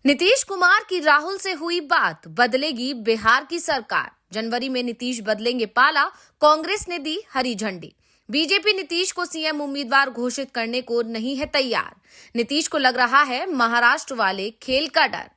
नीतीश कुमार की राहुल से हुई बात, बदलेगी बिहार की सरकार। जनवरी में नीतीश बदलेंगे पाला, कांग्रेस ने दी हरी झंडी। बीजेपी नीतीश को सीएम उम्मीदवार घोषित करने को नहीं है तैयार। नीतीश को लग रहा है महाराष्ट्र वाले खेल का डर।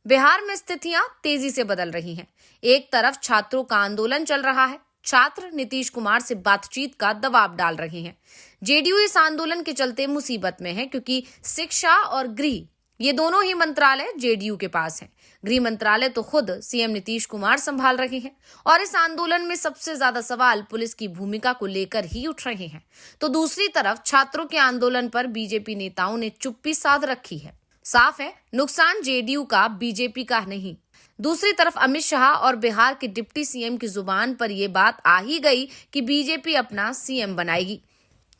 बिहार में स्थितियां तेजी से बदल रही हैं। एक तरफ छात्रों का आंदोलन चल रहा है। छात्र नीतीश कुमार से बातचीत का दबाव डाल रहे हैं। जेडीयू इस आंदोलन के चलते मुसीबत में है, क्योंकि शिक्षा और गृह ये दोनों ही मंत्रालय जेडीयू के पास हैं। गृह मंत्रालय तो खुद सीएम नीतीश कुमार संभाल रहे हैं और इस आंदोलन में सबसे ज्यादा सवाल पुलिस की भूमिका को लेकर ही उठ रहे हैं। तो दूसरी तरफ छात्रों के आंदोलन पर बीजेपी नेताओं ने चुप्पी साध रखी है। साफ है, नुकसान जेडीयू का, बीजेपी का नहीं। दूसरी तरफ अमित शाह और बिहार के डिप्टी सीएम की जुबान पर यह बात आ ही गई कि बीजेपी अपना सीएम बनाएगी,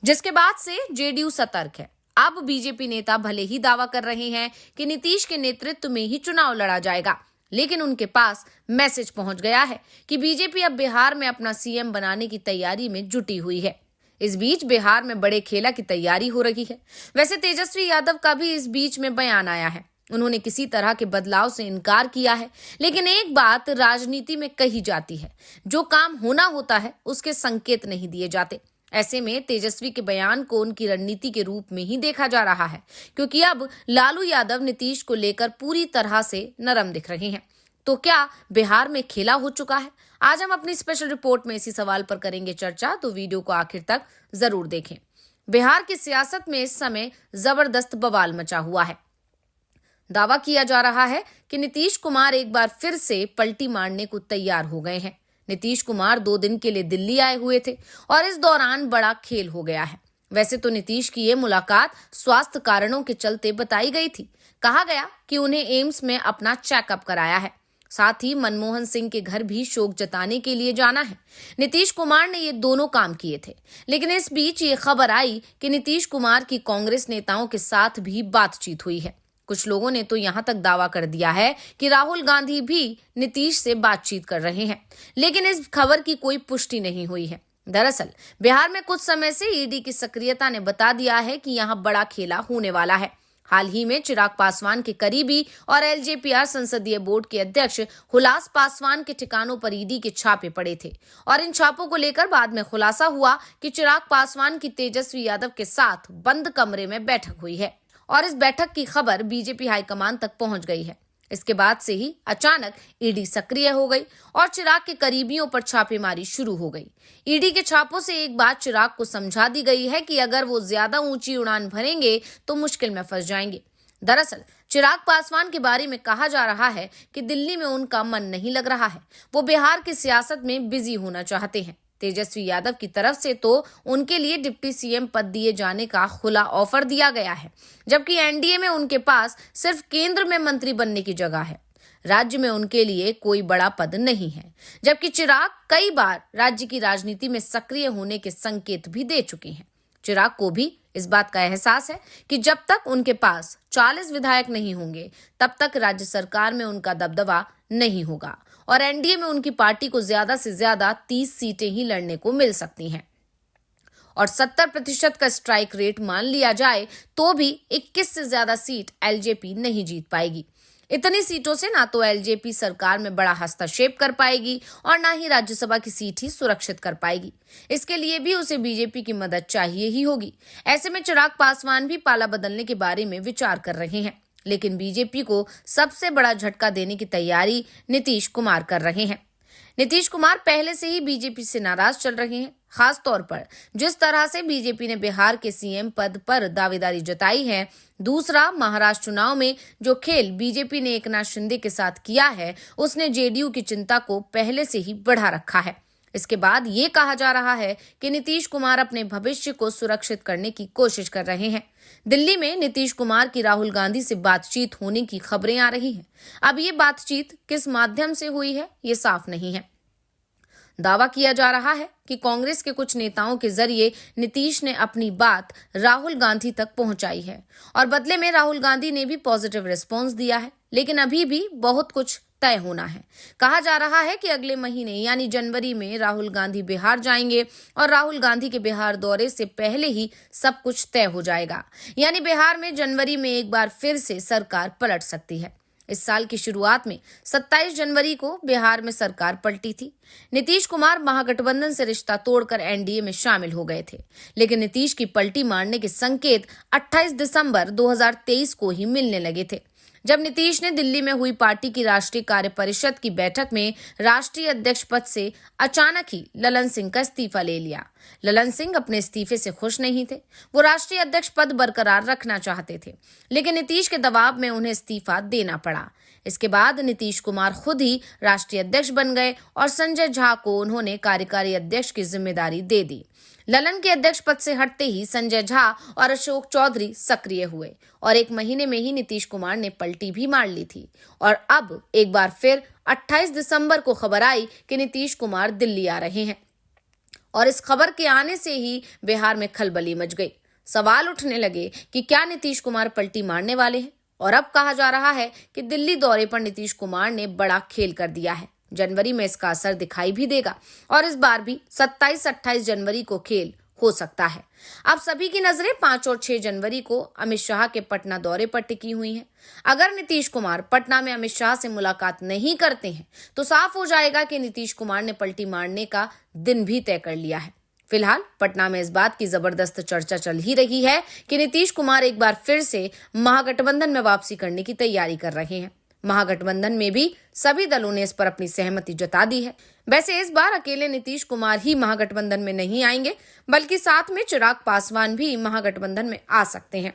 जिसके बाद से जेडीयू सतर्क है। अब बीजेपी नेता भले ही दावा कर रहे हैं कि नीतीश के नेतृत्व में ही चुनाव लड़ा जाएगा, लेकिन उनके पास मैसेज पहुंच गया है कि बीजेपी अब बिहार में अपना सीएम बनाने की तैयारी में जुटी हुई है। इस बीच बिहार में बड़े खेला की तैयारी हो रही है। वैसे तेजस्वी यादव का भी इस बीच में बयान आया है। उन्होंने किसी तरह के बदलाव से इनकार किया है, लेकिन एक बात राजनीति में कही जाती है, जो काम होना होता है उसके संकेत नहीं दिए जाते। ऐसे में तेजस्वी के बयान को उनकी रणनीति के रूप में ही देखा जा रहा है, क्योंकि अब लालू यादव नीतीश को लेकर पूरी तरह से नरम दिख रहे हैं। तो क्या बिहार में खेला हो चुका है? आज हम अपनी स्पेशल रिपोर्ट में इसी सवाल पर करेंगे चर्चा, तो वीडियो को आखिर तक जरूर देखें। बिहार की सियासत में इस समय जबरदस्त बवाल मचा हुआ है। दावा किया जा रहा है कि नीतीश कुमार एक बार फिर से पलटी मारने को तैयार हो गए हैं। नीतीश कुमार 2 दिन के लिए दिल्ली आए हुए थे और इस दौरान बड़ा खेल हो गया है। वैसे तो नीतीश की ये मुलाकात स्वास्थ्य कारणों के चलते बताई गई थी। कहा गया कि उन्हें एम्स में अपना चेकअप कराया है। साथ ही मनमोहन सिंह के घर भी शोक जताने के लिए जाना है। नीतीश कुमार ने ये दोनों काम किए थे, लेकिन इस बीच ये खबर आई कि नीतीश कुमार की कांग्रेस नेताओं के साथ भी बातचीत हुई है। कुछ लोगों ने तो यहां तक दावा कर दिया है कि राहुल गांधी भी नीतीश से बातचीत कर रहे हैं, लेकिन इस खबर की कोई पुष्टि नहीं हुई है। दरअसल बिहार में कुछ समय से ईडी की सक्रियता ने बता दिया है कि यहां बड़ा खेला होने वाला है। हाल ही में चिराग पासवान के करीबी और एलजेपीआर संसदीय बोर्ड के अध्यक्ष हुलास पासवान के ठिकानों पर ईडी के छापे पड़े थे और इन छापों को लेकर बाद में खुलासा हुआ कि चिराग पासवान की तेजस्वी यादव के साथ बंद कमरे में बैठक हुई है और इस बैठक की खबर बीजेपी हाईकमान तक पहुंच गई है। इसके बाद से ही अचानक ईडी सक्रिय हो गई और चिराग के करीबियों पर छापेमारी शुरू हो गई। ईडी के छापों से एक बात चिराग को समझा दी गई है कि अगर वो ज्यादा ऊंची उड़ान भरेंगे तो मुश्किल में फंस जाएंगे। दरअसल चिराग पासवान के बारे में कहा जा रहा है कि दिल्ली में उनका मन नहीं लग रहा है। वो बिहार की सियासत में बिजी होना चाहते हैं। तेजस्वी यादव की तरफ से तो उनके लिए डिप्टी सीएम पद दिए जाने का खुला ऑफर दिया गया है, जबकि एनडीए में उनके पास सिर्फ केंद्र में मंत्री बनने की जगह है। राज्य में उनके लिए कोई बड़ा पद नहीं है, जबकि चिराग कई बार राज्य की राजनीति में सक्रिय होने के संकेत भी दे चुके हैं। चिराग को भी इस बात का एहसास है कि जब तक उनके पास 40 विधायक नहीं होंगे, तब तक राज्य सरकार में उनका दबदबा नहीं होगा और एनडीए में उनकी पार्टी को ज्यादा से ज्यादा 30 सीटें ही लड़ने को मिल सकती हैं। और 70% का स्ट्राइक रेट मान लिया जाए तो भी 21 से ज्यादा सीट एलजेपी नहीं जीत पाएगी। इतनी सीटों से ना तो एलजेपी सरकार में बड़ा हस्तक्षेप कर पाएगी और ना ही राज्यसभा की सीट ही सुरक्षित कर पाएगी। इसके लिए भी उसे बीजेपी की मदद चाहिए ही होगी। ऐसे में चिराग पासवान भी पाला बदलने के बारे में विचार कर रहे हैं, लेकिन बीजेपी को सबसे बड़ा झटका देने की तैयारी नीतीश कुमार कर रहे हैं। नीतीश कुमार पहले से ही बीजेपी से नाराज चल रहे हैं, खास तौर पर जिस तरह से बीजेपी ने बिहार के सीएम पद पर दावेदारी जताई है। दूसरा, महाराष्ट्र चुनाव में जो खेल बीजेपी ने एकनाथ शिंदे के साथ किया है, उसने जेडीयू की चिंता को पहले से ही बढ़ा रखा है। इसके बाद ये कहा जा रहा है कि नीतीश कुमार अपने भविष्य को सुरक्षित करने की कोशिश कर रहे हैं। दिल्ली में नीतीश कुमार की राहुल गांधी से बातचीत होने की खबरें आ रही हैं। अब ये बातचीत किस माध्यम से हुई है, ये साफ नहीं है। दावा किया जा रहा है कि कांग्रेस के कुछ नेताओं के जरिए नीतीश ने अपनी बात राहुल गांधी तक पहुंचाई है और बदले में राहुल गांधी ने भी पॉजिटिव रिस्पॉन्स दिया है, लेकिन अभी भी बहुत कुछ तय होना है। कहा जा रहा है कि अगले महीने यानी जनवरी में राहुल गांधी बिहार जाएंगे और राहुल गांधी के बिहार दौरे से पहले ही सब कुछ तय हो जाएगा। यानी बिहार में जनवरी में एक बार फिर से सरकार पलट सकती है। इस साल की शुरुआत में 27 जनवरी को बिहार में सरकार पलटी थी। नीतीश कुमार महागठबंधन से रिश्ता तोड़कर एनडीए में शामिल हो गए थे, लेकिन नीतीश की पलटी मारने के संकेत 28 दिसंबर 2023 को ही मिलने लगे थे, जब नीतीश ने दिल्ली में हुई पार्टी की राष्ट्रीय कार्य परिषद की बैठक में राष्ट्रीय अध्यक्ष पद से अचानक ही ललन सिंह का इस्तीफा ले लिया। ललन सिंह अपने इस्तीफे से खुश नहीं थे। वो राष्ट्रीय अध्यक्ष पद बरकरार रखना चाहते थे, लेकिन नीतीश के दबाव में उन्हें इस्तीफा देना पड़ा। इसके बाद नीतीश कुमार खुद ही राष्ट्रीय अध्यक्ष बन गए और संजय झा को उन्होंने कार्यकारी अध्यक्ष की जिम्मेदारी दे दी। ललन के अध्यक्ष पद से हटते ही संजय झा और अशोक चौधरी सक्रिय हुए और 1 महीने में ही नीतीश कुमार ने पलटी भी मार ली थी। और अब एक बार फिर 28 दिसंबर को खबर आई कि नीतीश कुमार दिल्ली आ रहे हैं और इस खबर के आने से ही बिहार में खलबली मच गई। सवाल उठने लगे कि क्या नीतीश कुमार पलटी मारने वाले हैं, और अब कहा जा रहा है कि दिल्ली दौरे पर नीतीश कुमार ने बड़ा खेल कर दिया है। जनवरी में इसका असर दिखाई भी देगा और इस बार भी 27-28 जनवरी को खेल हो सकता है। अब सभी की नजरें 5 और 6 जनवरी को अमित शाह के पटना दौरे पर टिकी हुई हैं। अगर नीतीश कुमार पटना में अमित शाह से मुलाकात नहीं करते हैं तो साफ हो जाएगा कि नीतीश कुमार ने पलटी मारने का दिन भी तय कर लिया है। फिलहाल पटना में इस बात की जबरदस्त चर्चा चल ही रही है कि नीतीश कुमार एक बार फिर से महागठबंधन में वापसी करने की तैयारी कर रहे हैं। महागठबंधन में भी सभी दलों ने इस पर अपनी सहमति जता दी है। वैसे इस बार अकेले नीतीश कुमार ही महागठबंधन में नहीं आएंगे, बल्कि साथ में चिराग पासवान भी महागठबंधन में आ सकते हैं।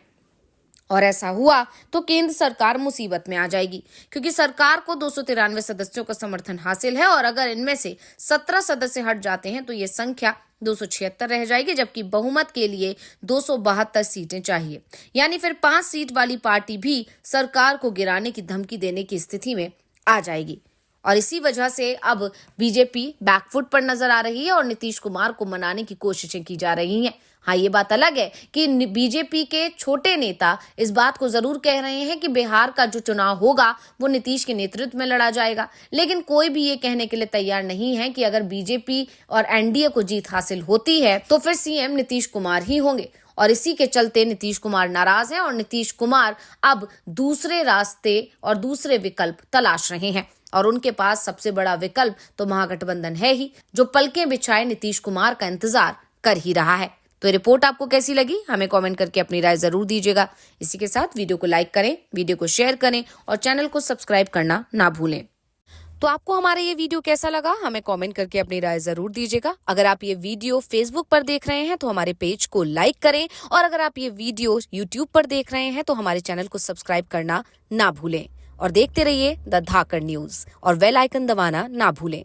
और ऐसा हुआ तो केंद्र सरकार मुसीबत में आ जाएगी, क्योंकि सरकार को 293 सदस्यों का समर्थन हासिल है और अगर इनमें से 17 सदस्य हट जाते हैं तो ये संख्या 276 रह जाएगी, जबकि बहुमत के लिए 272 सीटें चाहिए। यानी फिर 5 सीट वाली पार्टी भी सरकार को गिराने की धमकी देने की स्थिति में आ जाएगी। और इसी वजह से अब बीजेपी बैकफुट पर नजर आ रही है और नीतीश कुमार को मनाने की कोशिशें की जा रही हैं। हाँ, ये बात अलग है कि बीजेपी के छोटे नेता इस बात को जरूर कह रहे हैं कि बिहार का जो चुनाव होगा वो नीतीश के नेतृत्व में लड़ा जाएगा, लेकिन कोई भी ये कहने के लिए तैयार नहीं है कि अगर बीजेपी और एनडीए को जीत हासिल होती है तो फिर सीएम नीतीश कुमार ही होंगे। और इसी के चलते नीतीश कुमार नाराज हैं और नीतीश कुमार अब दूसरे रास्ते और दूसरे विकल्प तलाश रहे हैं। और उनके पास सबसे बड़ा विकल्प तो महागठबंधन है ही, जो पलकें बिछाए नीतीश कुमार का इंतजार कर ही रहा है। तो रिपोर्ट आपको कैसी लगी, हमें कमेंट करके अपनी राय जरूर दीजिएगा। इसी के साथ वीडियो को लाइक करें, वीडियो को शेयर करें और चैनल को सब्सक्राइब करना ना भूलें। तो आपको हमारा ये वीडियो कैसा लगा, हमें कमेंट करके अपनी राय जरूर दीजिएगा। अगर आप ये वीडियो फेसबुक पर देख रहे हैं तो हमारे पेज को लाइक करें, और अगर आप ये वीडियो यूट्यूब पर देख रहे हैं तो हमारे चैनल को सब्सक्राइब करना ना भूलें। और देखते रहिए द धाकड़ न्यूज और बेल आइकन दबाना ना भूलें।